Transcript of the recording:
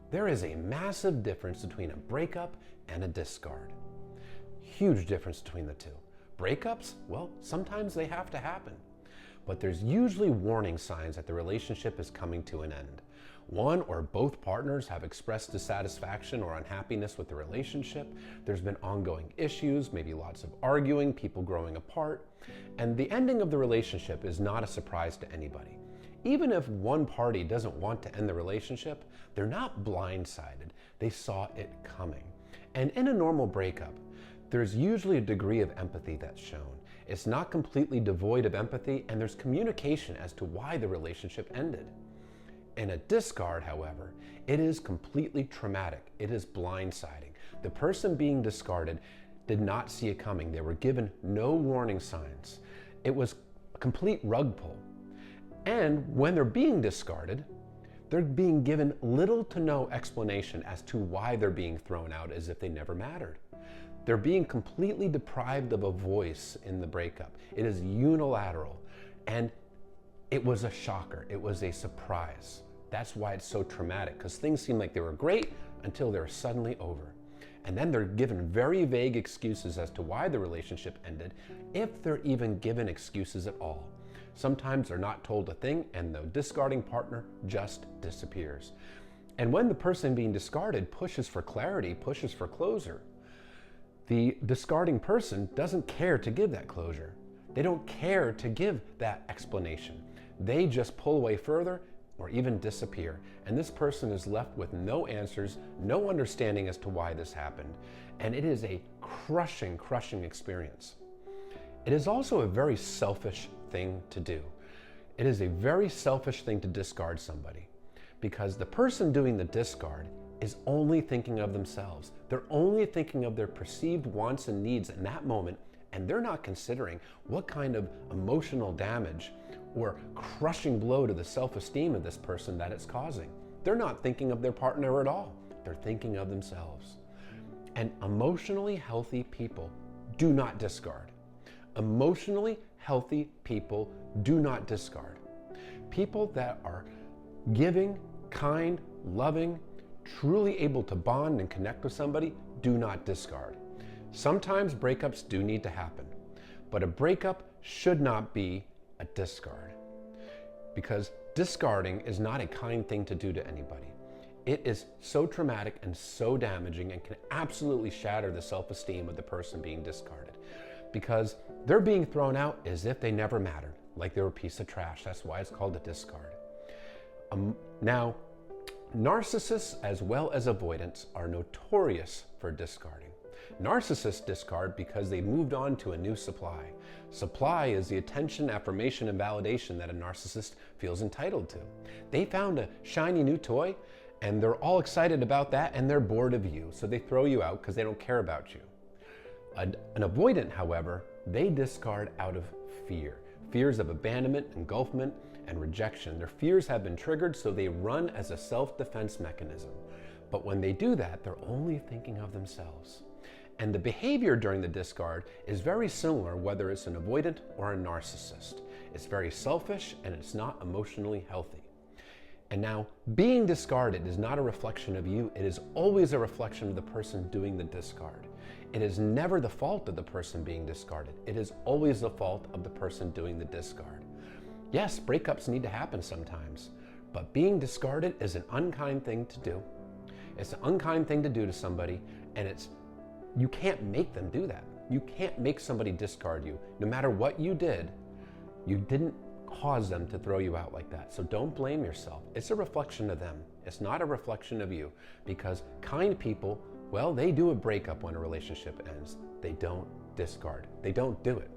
There is a massive difference between a breakup and a discard. Huge difference between the two. Breakups, well, sometimes they have to happen. But there's usually warning signs that the relationship is coming to an end. One or both partners have expressed dissatisfaction or unhappiness with the relationship. There's been ongoing issues, maybe lots of arguing, people growing apart. And the ending of the relationship is not a surprise to anybody. Even if one party doesn't want to end the relationship, they're not blindsided. They saw it coming. And in a normal breakup, there's usually a degree of empathy that's shown. It's not completely devoid of empathy, and there's communication as to why the relationship ended. In a discard, however, it is completely traumatic. It is blindsiding. The person being discarded did not see it coming. They were given no warning signs. It was a complete rug pull. And when they're being discarded, they're being given little to no explanation as to why they're being thrown out, as if they never mattered. They're being completely deprived of a voice in the breakup. It is unilateral, and it was a shocker. It was a surprise. That's why it's so traumatic, because things seem like they were great until they're suddenly over. And then they're given very vague excuses as to why the relationship ended, if they're even given excuses at all. Sometimes they're not told a thing, and the discarding partner just disappears. And when the person being discarded pushes for clarity, pushes for closure, the discarding person doesn't care to give that closure. They don't care to give that explanation. They just pull away further or even disappear. And this person is left with no answers, no understanding as to why this happened. And it is a crushing, crushing experience. It is also a very selfish thing to do. It is a very selfish thing to discard somebody, because the person doing the discard is only thinking of themselves. They're only thinking of their perceived wants and needs in that moment, and they're not considering what kind of emotional damage or crushing blow to the self-esteem of this person that it's causing. They're not thinking of their partner at all. They're thinking of themselves. And emotionally healthy people do not discard. Emotionally healthy people do not discard. People that are giving, kind, loving, truly able to bond and connect with somebody do not discard. Sometimes breakups do need to happen, but a breakup should not be a discard, because discarding is not a kind thing to do to anybody. It is so traumatic and so damaging and can absolutely shatter the self-esteem of the person being discarded, because they're being thrown out as if they never mattered, like they were a piece of trash. That's why it's called a discard. Now, narcissists as well as avoidants are notorious for discarding. Narcissists discard because they moved on to a new supply. Supply is the attention, affirmation, and validation that a narcissist feels entitled to. They found a shiny new toy, and they're all excited about that, and they're bored of you, so they throw you out because they don't care about you. An avoidant, however, they discard out of fear. Fears of abandonment, engulfment, and rejection. Their fears have been triggered, so they run as a self-defense mechanism. But when they do that, they're only thinking of themselves. And the behavior during the discard is very similar, whether it's an avoidant or a narcissist. It's very selfish, and it's not emotionally healthy. And now, being discarded is not a reflection of you. It is always a reflection of the person doing the discard. It is never the fault of the person being discarded. It is always the fault of the person doing the discard. Yes, breakups need to happen sometimes, but being discarded is an unkind thing to do. It's an unkind thing to do to somebody, and you can't make them do that. You can't make somebody discard you. No matter what you did, you didn't cause them to throw you out like that. So don't blame yourself. It's a reflection of them. It's not a reflection of you, because kind people, well, they do a breakup when a relationship ends. They don't discard. They don't do it.